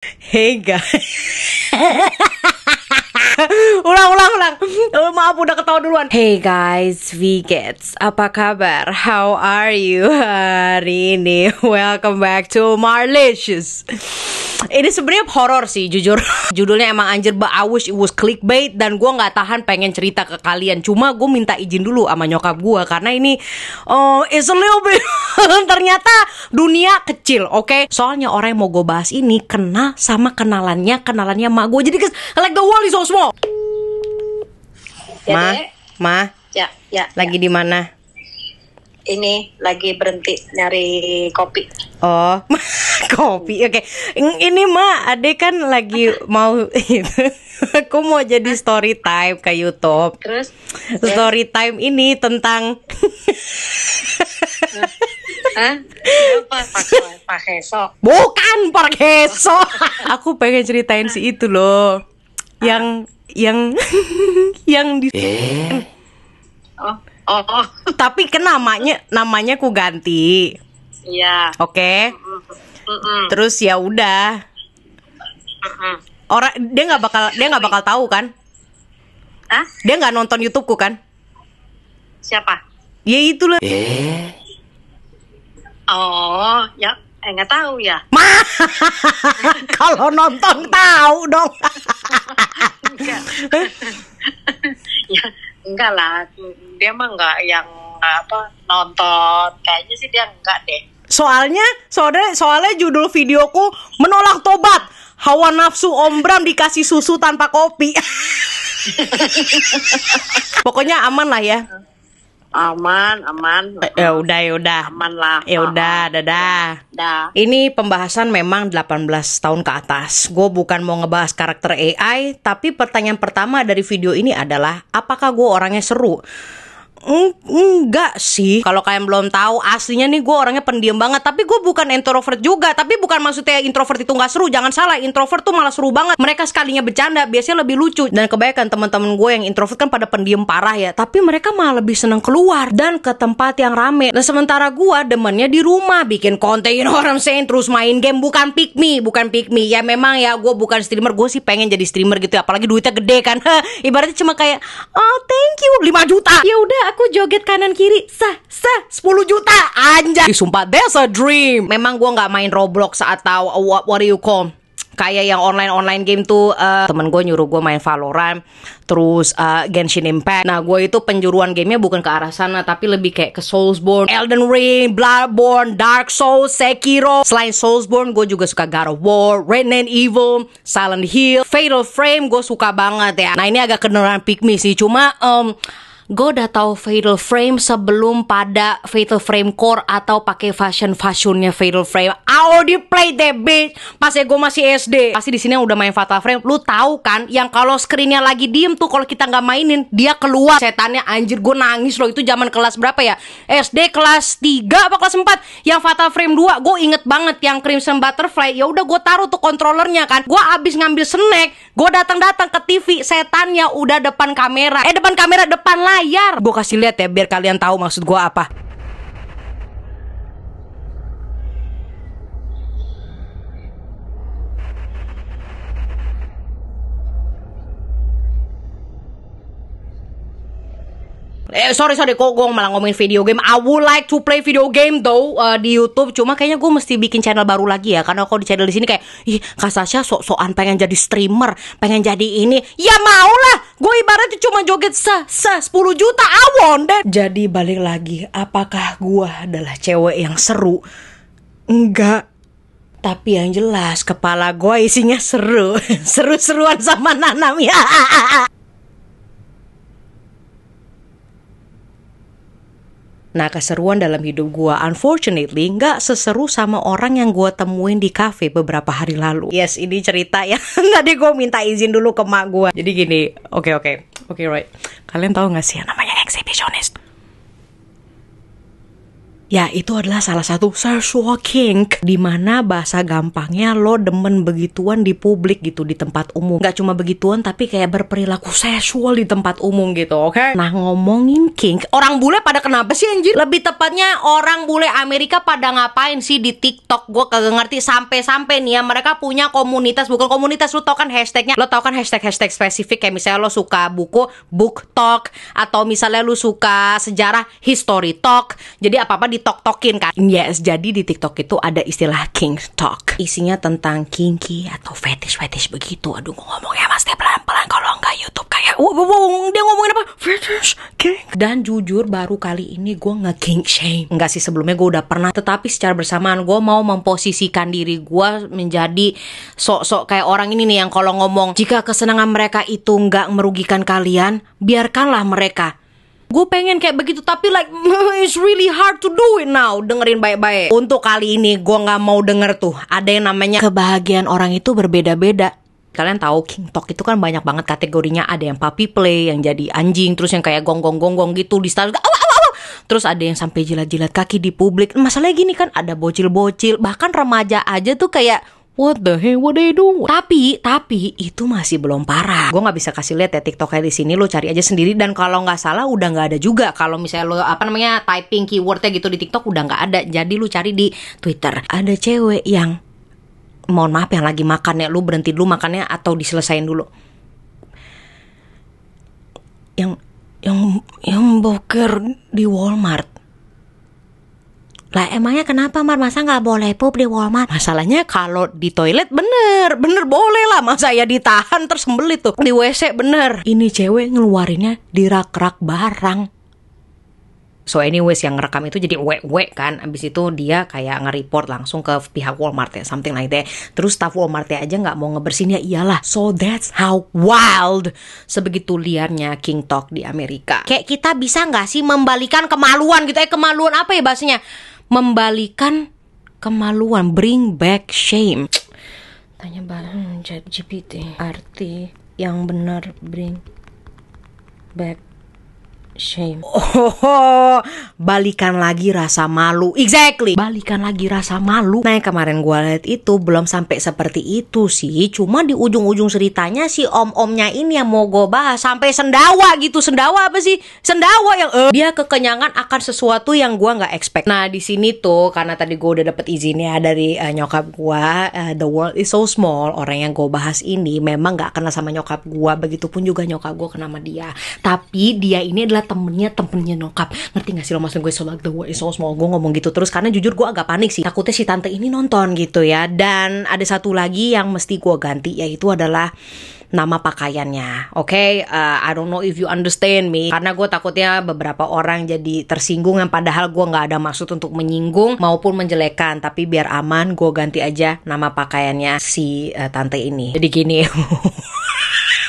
Hey guys. ulang. Maaf udah ketawa duluan. Hey guys, Vigets, apa kabar? How are you hari ini? Welcome back to Marlicious. Ini sebenarnya horor sih, jujur. Judulnya emang anjir, but I wish it was clickbait. Dan gue gak tahan pengen cerita ke kalian. Cuma gue minta izin dulu sama nyokap gue, karena ini it's a little bit ternyata dunia kecil, oke? Soalnya orang yang mau gue bahas ini kena sama kenalannya mak gue. Jadi like the world is so small. Ya, Ma. Ya. Lagi di mana? Ini lagi berhenti nyari kopi. Oh, kopi. Oke. Ini Ma, Adek kan lagi mau itu. Aku mau jadi story time ke YouTube. Terus story time ini tentang apa? Pak bukan Parkeso. Aku pengen ceritain si itu loh. Yang di Oh. Tapi kan namanya ku ganti. Iya. Oke. Terus ya udah. Orang dia nggak bakal tahu kan? Hah? Dia nggak nonton YouTubeku kan? Siapa? Ya itulah. Oh, ya. Nggak tahu ya. Kalau nonton tahu dong. Ya, enggak lah. Dia mah nggak yang nonton. Kayaknya sih dia enggak deh. Soalnya judul videoku menolak tobat. Hawa nafsu Om Bram dikasih susu tanpa kopi. Pokoknya aman lah ya. Aman. Ya udah. Aman lah. Ya udah, dadah. Dah. Ini pembahasan memang 18 tahun ke atas. Gue bukan mau ngebahas karakter AI, tapi pertanyaan pertama dari video ini adalah, apakah gue orangnya seru? Enggak sih. Kalau kalian belum tahu, aslinya nih gue orangnya pendiam banget. Tapi gue bukan introvert juga. Tapi bukan maksudnya introvert itu gak seru. Jangan salah, introvert tuh malah seru banget. Mereka sekalinya bercanda biasanya lebih lucu. Dan kebanyakan teman-teman gue yang introvert kan pada pendiam parah ya. Tapi mereka malah lebih seneng keluar dan ke tempat yang rame. Dan sementara gue demennya di rumah, bikin konten, you know what I'm saying, terus main game. Bukan pick me. Ya memang ya, gue bukan streamer. Gue sih pengen jadi streamer gitu ya. Apalagi duitnya gede kan. Ibaratnya cuma kayak, oh thank you 5 juta. Ya udah, aku joget kanan kiri, 10 juta, anjay. Sumpah, that's a dream. Memang gue nggak main Roblox atau what do you call, kayak yang online game tuh. Temen gue nyuruh gue main Valorant, terus Genshin Impact. Nah gue itu penjuruan gamenya bukan ke arah sana, tapi lebih kayak ke Soulsborne, Elden Ring, Bloodborne, Dark Souls, Sekiro. Selain Soulsborne, gue juga suka God of War, Resident Evil, Silent Hill, Fatal Frame. Gue suka banget ya. Nah ini agak kedengeran pick me sih, cuma gue udah tahu Fatal Frame sebelum pada Fatal Frame Core atau pakai fashionnya Fatal Frame. I already played that bitch pas gue masih SD. Pasti di sini udah main Fatal Frame. Lu tahu kan yang kalau screennya lagi diem tuh, kalau kita nggak mainin dia keluar setannya. Anjir, gue nangis loh. Itu zaman kelas berapa ya? SD kelas 3 apa kelas 4? Yang Fatal Frame 2 gue inget banget, yang Crimson Butterfly. Ya udah gue taruh tuh kontrolernya kan. Gue abis ngambil snack, gue datang ke TV, setannya udah depan kamera. Depan layar. Gue kasih lihat ya biar kalian tahu maksud gue apa. Sorry, kok gue malah ngomongin video game. I would like to play video game though di YouTube. Cuma kayaknya gue mesti bikin channel baru lagi ya. Karena kalau di channel di sini kayak, ih Kak Sasha sok-sokan pengen jadi streamer, pengen jadi ini. Ya mau lah. Gue ibaratnya cuma joget 10 juta. I want that. Jadi balik lagi, apakah gue adalah cewek yang seru? Enggak. Tapi yang jelas kepala gue isinya seru. Seru-seruan sama Nanam ya. Nah, keseruan dalam hidup gue unfortunately nggak seseru sama orang yang gue temuin di cafe beberapa hari lalu. Yes, ini cerita ya. Tadi gue minta izin dulu ke mak gue. Jadi gini, oke, right. Kalian tahu nggak sih yang namanya exhibitionist? Ya, itu adalah salah satu sexual kink, dimana bahasa gampangnya lo demen begituan di publik gitu, di tempat umum. Gak cuma begituan, tapi kayak berperilaku seksual di tempat umum gitu, oke? Nah, ngomongin kink, orang bule pada kenapa sih anjir? Lebih tepatnya orang bule Amerika pada ngapain sih di TikTok? Gue kagak ngerti. Sampai-sampai nih ya, mereka punya komunitas. Bukan komunitas, lo tau kan hashtagnya? Lo tau kan hashtag spesifik, kayak misalnya lo suka buku, book talk, atau misalnya lo suka sejarah, history talk. Jadi apa-apa di TikTokin kan. Yes, jadi di TikTok itu ada istilah kink talk. Isinya tentang kinky atau fetish begitu. Aduh, ngomongnya pasti pelan-pelan, kalau enggak YouTube kayak dia ngomongin apa? Fetish, kink. Dan jujur baru kali ini gue nge-kink shame. Enggak sih, sebelumnya gue udah pernah, tetapi secara bersamaan gue mau memposisikan diri gue menjadi sok-sok kayak orang ini nih, yang kalau ngomong jika kesenangan mereka itu nggak merugikan kalian, biarkanlah mereka. Gue pengen kayak begitu, tapi like it's really hard to do it now. Dengerin baik-baik. Untuk kali ini gue gak mau denger tuh ada yang namanya kebahagiaan orang itu berbeda-beda. Kalian tahu kink talk itu kan banyak banget kategorinya. Ada yang puppy play, yang jadi anjing, terus yang kayak gonggong-gonggong gitu di style. Terus ada yang sampai jilat-jilat kaki di publik. Masalahnya gini kan, ada bocil-bocil, bahkan remaja aja tuh kayak what the hell, what they do? Tapi itu masih belum parah. Gue nggak bisa kasih lihat ya TikToknya di sini. Lo cari aja sendiri. Dan kalau nggak salah udah nggak ada juga. Kalau misalnya lo typing keywordnya gitu di TikTok udah nggak ada. Jadi lo cari di Twitter. Ada cewek yang, mohon maaf yang lagi makan ya, lo berhenti dulu makannya atau diselesain dulu. Yang boker di Walmart. Lah emangnya kenapa Mar? Masa gak boleh pup di Walmart? Masalahnya kalau di toilet bener boleh lah. Masa ya ditahan terus sembelit tuh. Di WC bener. Ini cewek ngeluarinnya di rak-rak barang. So anyways, yang ngerekam itu jadi wek kan. Abis itu dia kayak nge-report langsung ke pihak Walmart ya, something like that. Terus staff Walmart aja gak mau ngebersihin, ya iyalah. So that's how wild, sebegitu liarnya kink talk di Amerika. Kayak kita bisa gak sih membalikan kemaluan gitu. Kemaluan apa ya bahasanya? Membalikan kemaluan, bring back shame. Tanya ChatGPT, arti yang benar bring back shame. Balikan lagi rasa malu. Exactly, balikan lagi rasa malu. Nah, yang kemarin gue lihat itu belum sampai seperti itu sih. Cuma di ujung-ujung ceritanya si om-omnya ini yang mau gue bahas sampai sendawa gitu. Sendawa apa sih? Sendawa yang dia kekenyangan akan sesuatu yang gue nggak expect. Nah, di sini tuh karena tadi gue udah dapet izinnya dari nyokap gue. The world is so small. Orang yang gue bahas ini memang nggak kenal sama nyokap gue. Begitupun juga nyokap gue kenal sama dia. Tapi dia ini adalah temennya nyokap. Ngerti gak sih lo maksud gue? So like the world is so small. Gue ngomong gitu terus karena jujur gue agak panik sih. Takutnya si tante ini nonton gitu ya. Dan ada satu lagi yang mesti gue ganti, yaitu adalah nama pakaiannya. Oke, I don't know if you understand me. Karena gue takutnya beberapa orang jadi tersinggung, yang padahal gue gak ada maksud untuk menyinggung maupun menjelekan. Tapi biar aman, gue ganti aja nama pakaiannya si tante ini. Jadi gini.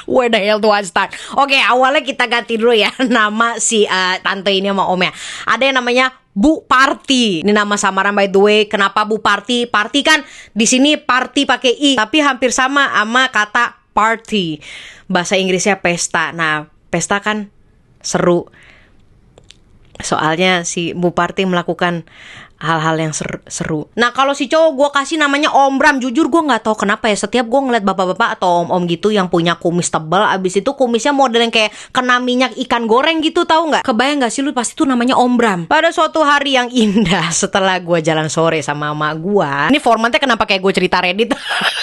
Where the hell do I start? Oke, awalnya kita ganti dulu ya nama si tante ini sama omnya. Ada yang namanya Bu Party. Ini nama samaran by the way. Kenapa Bu Party? Party kan di sini party pakai i, tapi hampir sama kata party. Bahasa Inggrisnya pesta. Nah, pesta kan seru. Soalnya si Bu Party melakukan hal-hal yang seru. Nah, kalau si cowok gue kasih namanya Om Bram. Jujur gue gak tahu kenapa ya, setiap gue ngeliat bapak-bapak atau om-om gitu yang punya kumis tebal, abis itu kumisnya model yang kayak kena minyak ikan goreng gitu, tahu gak? Kebayang gak sih lu pasti tuh namanya Om Bram. Pada suatu hari yang indah, setelah gue jalan sore sama emak gue, ini formatnya kenapa kayak gue cerita Reddit.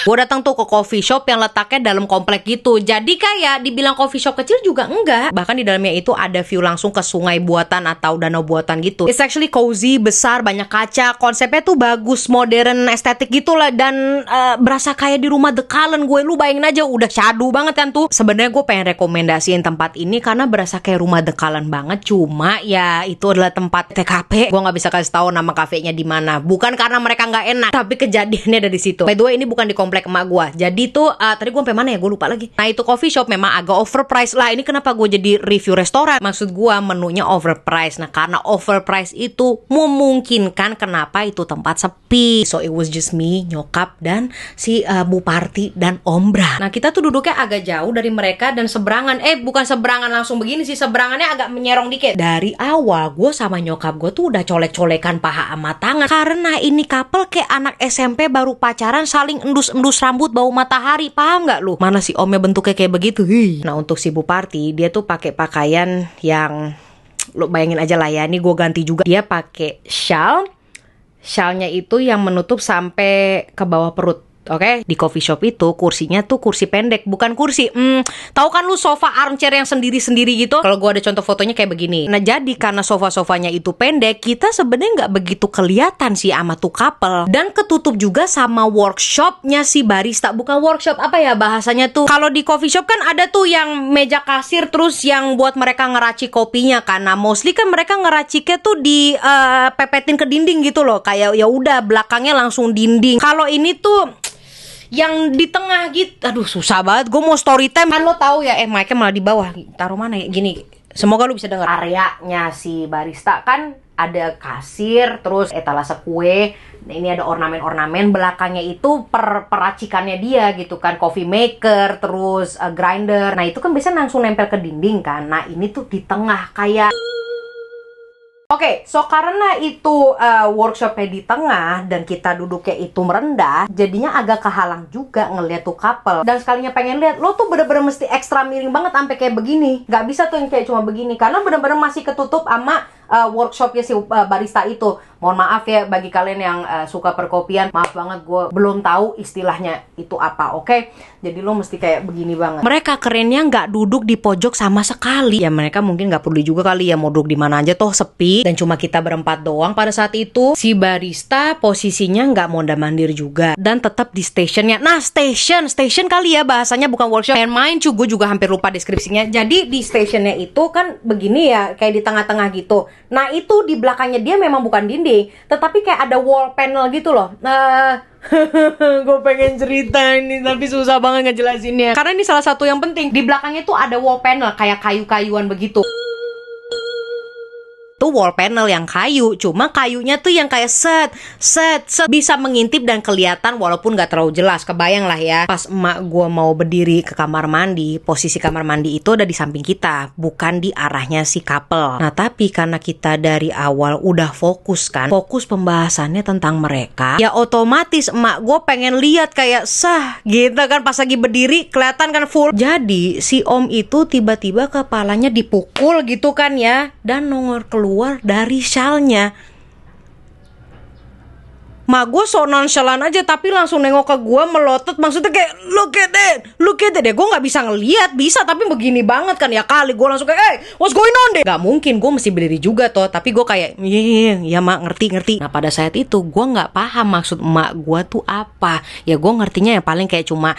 Gue datang tuh ke coffee shop yang letaknya dalam komplek gitu. Jadi kayak dibilang coffee shop kecil juga enggak. Bahkan di dalamnya itu ada view langsung ke sungai buatan atau danau buatan gitu. It's actually cozy, besar, banyak kaca. Konsepnya tuh bagus, modern, estetik gitu lah. Dan berasa kayak di rumah The Cullen. Lu bayangin aja, udah syadu banget kan tuh. Sebenarnya gue pengen rekomendasiin tempat ini karena berasa kayak rumah The Cullen banget. Cuma ya itu adalah tempat TKP. Gue gak bisa kasih tahu nama kafenya di mana. Bukan karena mereka gak enak, tapi kejadiannya ada di situ. By the way, ini bukan di komplek emak gue. Jadi tuh tadi gue sampai mana ya, gue lupa lagi. Nah, itu coffee shop memang agak overpriced lah. Ini kenapa gue jadi review restoran? Maksud gue menunya overpriced. Nah, karena overpriced itu memungkinkan kan kenapa itu tempat sepi. So it was just me, nyokap, dan si Bu Parti dan Om Bram. Nah kita tuh duduknya agak jauh dari mereka dan seberangan. Bukan seberangan langsung begini sih, seberangannya agak menyerong dikit. Dari awal gue sama nyokap gue tuh udah colek-colekan paha sama tangan, karena ini couple kayak anak SMP baru pacaran saling endus-endus rambut bau matahari. Paham nggak lu? Mana si omnya bentuknya kayak begitu. Nah untuk si Bu Parti, dia tuh pakai pakaian yang lo bayangin aja lah ya, ini gue ganti juga. Dia pakai Shawlnya itu yang menutup sampai ke bawah perut. Oke, di coffee shop itu kursinya tuh kursi pendek, bukan kursi. Tahu kan lu sofa armchair yang sendiri-sendiri gitu? Kalau gua ada contoh fotonya kayak begini. Nah, jadi karena sofa-sofanya itu pendek, kita sebenarnya nggak begitu kelihatan sih sama tuh couple. Dan ketutup juga sama workshopnya si barista. Bukan workshop, apa ya bahasanya tuh? Kalau di coffee shop kan ada tuh yang meja kasir, terus yang buat mereka ngeracik kopinya kan. Nah, mostly kan mereka ngeraciknya tuh di pepetin ke dinding gitu loh. Kayak ya udah belakangnya langsung dinding. Kalau ini tuh yang di tengah gitu, aduh susah banget. Gue mau story time kan, lo tahu ya, mic-nya malah di bawah. Taruh mana ya? Gini, semoga lo bisa denger. Areanya si barista kan ada kasir, terus etalase kue. Nah, ini ada ornamen-ornamen. Belakangnya itu peracikannya dia gitu kan, coffee maker, terus grinder. Nah itu kan biasanya langsung nempel ke dinding kan. Nah ini tuh di tengah kayak. Oke, so karena itu workshopnya di tengah dan kita duduknya itu merendah, jadinya agak kehalang juga ngeliat tuh couple. Dan sekalinya pengen lihat, lo tuh bener-bener mesti ekstra miring banget sampai kayak begini. Gak bisa tuh yang kayak cuma begini, karena bener-bener masih ketutup sama workshopnya si barista itu. Mohon maaf ya bagi kalian yang suka perkopian, maaf banget gue belum tahu istilahnya itu apa, oke? Jadi lo mesti kayak begini banget. Mereka kerennya nggak duduk di pojok sama sekali. Ya mereka mungkin nggak peduli juga kali ya mau duduk di mana aja, toh sepi dan cuma kita berempat doang pada saat itu. Si barista posisinya nggak mondar-mandir juga dan tetap di stationnya. Nah station kali ya bahasanya, bukan workshop. Main gue juga hampir lupa deskripsinya. Jadi di stationnya itu kan begini ya, kayak di tengah-tengah gitu. Nah itu di belakangnya dia memang bukan dinding, tetapi kayak ada wall panel gitu loh. Gue pengen cerita ini tapi susah banget ngejelasinnya, karena ini salah satu yang penting. Di belakangnya tuh ada wall panel kayak kayu-kayuan begitu. Tuh wall panel yang kayu, cuma kayunya tuh yang kayak set bisa mengintip dan kelihatan walaupun gak terlalu jelas. Kebayang lah ya, pas emak gue mau berdiri ke kamar mandi, posisi kamar mandi itu ada di samping kita, bukan di arahnya si couple. Nah tapi karena kita dari awal udah fokus pembahasannya tentang mereka, ya otomatis emak gue pengen lihat kayak gitu kan, pas lagi berdiri kelihatan kan full. Jadi si om itu tiba-tiba kepalanya dipukul gitu kan ya, dan nongol keluar dari shawlnya. Mak gue so nonchalant aja tapi langsung nengok ke gue melotot, maksudnya kayak look at that. Gue gak bisa ngeliat, bisa tapi begini banget kan ya kali. Gue langsung kayak hey what's going on deh. Gak mungkin, gue mesti berdiri juga toh. Tapi gue kayak ya mak ngerti. Nah pada saat itu gue gak paham maksud emak gue tuh apa. Ya gue ngertinya ya paling kayak cuma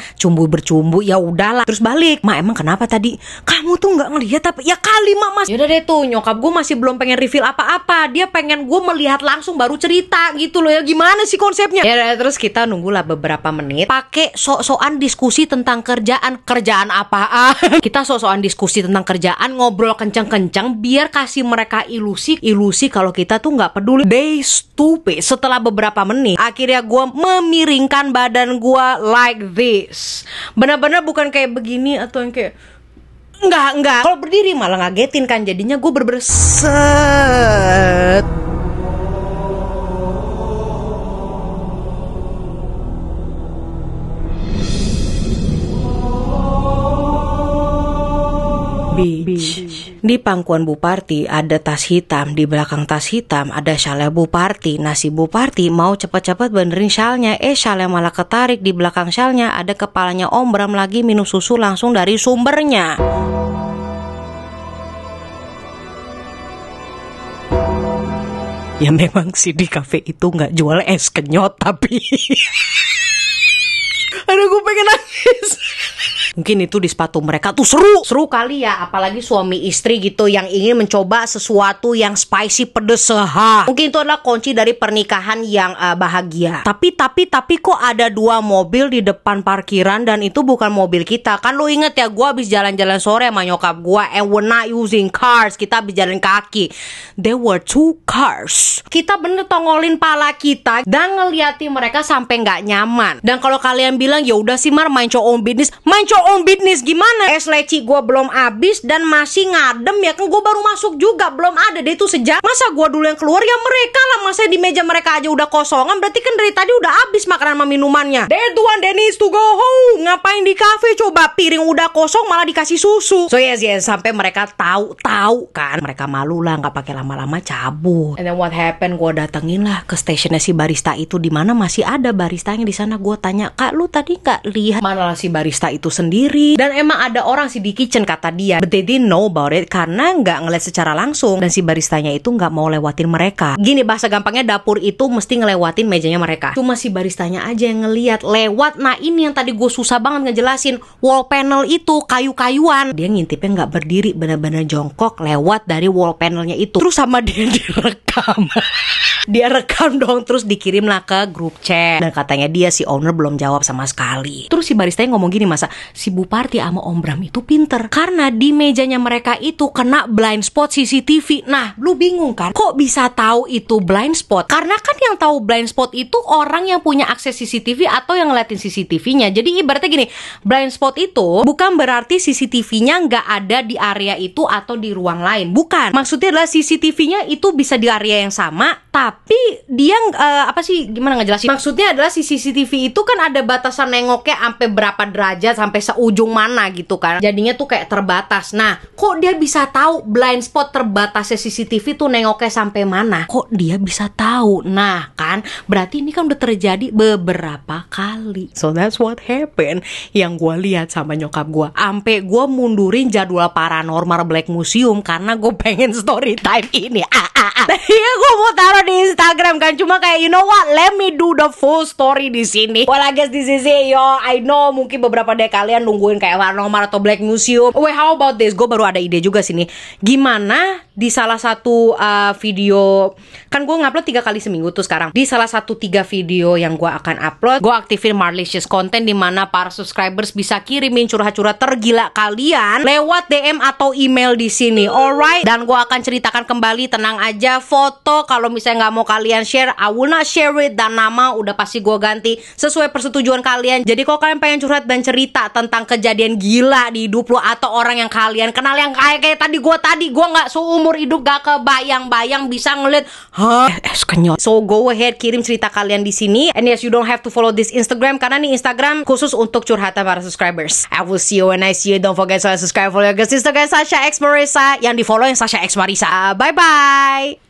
bercumbu ya udahlah. Terus balik, mak emang kenapa tadi? Kamu tuh gak ngeliat apa? Ya kali mak mas. Yaudah deh tuh, nyokap gue masih belum pengen reveal apa-apa. Dia pengen gue melihat langsung baru cerita gitu loh ya. Gimana sih konsepnya? Ya terus kita nunggulah beberapa menit, pakai sok-sokan diskusi tentang kerjaan apaan. Kita sok-sokan diskusi tentang kerjaan, ngobrol kenceng-kenceng biar kasih mereka ilusi kalau kita tuh nggak peduli. They stupid. Setelah beberapa menit, akhirnya gue memiringkan badan gue like this. Benar-benar bukan kayak begini atau yang kayak enggak. Kalau berdiri malah ngagetin kan, jadinya gue set. Beach. Di pangkuan Bu Parti ada tas hitam, di belakang tas hitam ada syalnya Bu Parti. Nah si Bu Parti mau cepet-cepet benerin syalnya, syalnya malah ketarik. Di belakang syalnya ada kepalanya Om Bram lagi minum susu langsung dari sumbernya. Ya memang sih di kafe itu nggak jual es kenyot, tapi aduh gue pengen nangis. Mungkin itu di sepatu mereka tuh seru kali ya, apalagi suami istri gitu yang ingin mencoba sesuatu yang spicy, pedes, mungkin itu adalah kunci dari pernikahan yang bahagia. Tapi kok ada 2 mobil di depan parkiran dan itu bukan mobil kita. Kan lo inget ya, gue habis jalan-jalan sore sama nyokap gue, and we're not using cars, kita habis jalan kaki. There were 2 cars. Kita bener tongolin pala kita dan ngeliatin mereka sampai nggak nyaman. Dan kalau kalian bilang ya udah sih Mar, main show on business gimana? Es leci gue belum habis dan masih ngadem ya kan, gue baru masuk juga, belum ada deh itu sejam. Masa gue dulu yang keluar? Ya mereka lah, masa di meja mereka aja udah kosongan, berarti kan dari tadi udah habis makanan sama minumannya. They're the one that needs to go home. Ngapain di cafe coba, piring udah kosong malah dikasih susu. So yes, sampai mereka tahu kan, mereka malu lah, nggak pakai lama-lama cabut. And then what happened? Gue datengin lah ke stationnya si barista itu, di mana masih ada baristanya di sana. Gue tanya, Kak lu tadi nggak lihat mana lah si barista itu sendiri? Dan emang ada orang sih di kitchen kata dia, but they didn't know about it karena nggak ngeliat secara langsung, dan si baristanya itu nggak mau lewatin mereka. Gini bahasa gampangnya, dapur itu mesti ngelewatin mejanya mereka, cuma si baristanya aja yang ngeliat lewat. Nah ini yang tadi gue susah banget ngejelasin, wall panel itu kayu-kayuan, dia ngintipnya nggak berdiri, bener-bener jongkok lewat dari wall panelnya itu. Terus sama dia direkam dia rekam dong, terus dikirim lah ke grup chat, dan katanya dia si owner belum jawab sama sekali. Terus si baristanya ngomong gini, masa si Bu Parti sama Om Bram itu pinter karena di mejanya mereka itu kena blind spot CCTV. Nah lu bingung kan, kok bisa tahu itu blind spot? Karena kan yang tahu blind spot itu orang yang punya akses CCTV atau yang ngeliatin CCTV-nya. Jadi ibaratnya gini, blind spot itu bukan berarti CCTV-nya nggak ada di area itu atau di ruang lain, bukan. Maksudnya adalah CCTV-nya itu bisa di area yang sama, tapi dia gimana ngejelasin? Maksudnya adalah si CCTV itu kan ada batasan nengoknya sampai berapa derajat, sampai seujung mana gitu kan. Jadinya tuh kayak terbatas. Nah, kok dia bisa tahu blind spot terbatasnya CCTV tuh nengoknya sampai mana? Kok dia bisa tahu? Nah, kan berarti ini kan udah terjadi beberapa kali. So that's what happened. Yang gue lihat sama nyokap gue, ampe gue mundurin jadwal Paranormal Black Museum karena gue pengen story time ini. Iya, gue mau taruh di Instagram kan, cuma kayak you know what, let me do the full story di sini. Well, I guess this is it, yo. I know mungkin beberapa dari kalian nungguin kayak Paranormal atau Black Museum. Wait, how about this? Gue baru ada ide juga sini. Gimana di salah satu video, kan gue ngupload 3 kali seminggu tuh sekarang. Di salah satu 3 video yang gue akan upload, gue aktifin Marlicious Content, di mana para subscribers bisa kirimin curhat-curhat tergila kalian lewat DM atau email di sini. Alright, dan gue akan ceritakan kembali, tenang aja. Foto kalau misalnya nggak mau kalian share, I will not share it, dan nama udah pasti gue ganti sesuai persetujuan kalian. Jadi kalau kalian pengen curhat dan cerita tentang kejadian gila di hidup lo atau orang yang kalian kenal yang kayak tadi gue nggak seumur hidup gak kebayang-bayang bisa ngeliat kenyot. So go ahead, kirim cerita kalian di sini. And yes, you don't have to follow this Instagram karena nih Instagram khusus untuk curhatan para subscribers. I will see you when I see you. Don't forget to subscribe, follow your guys Instagram Sasha X Marisa, yang di follow yang Sasha X Marisa. Bye bye.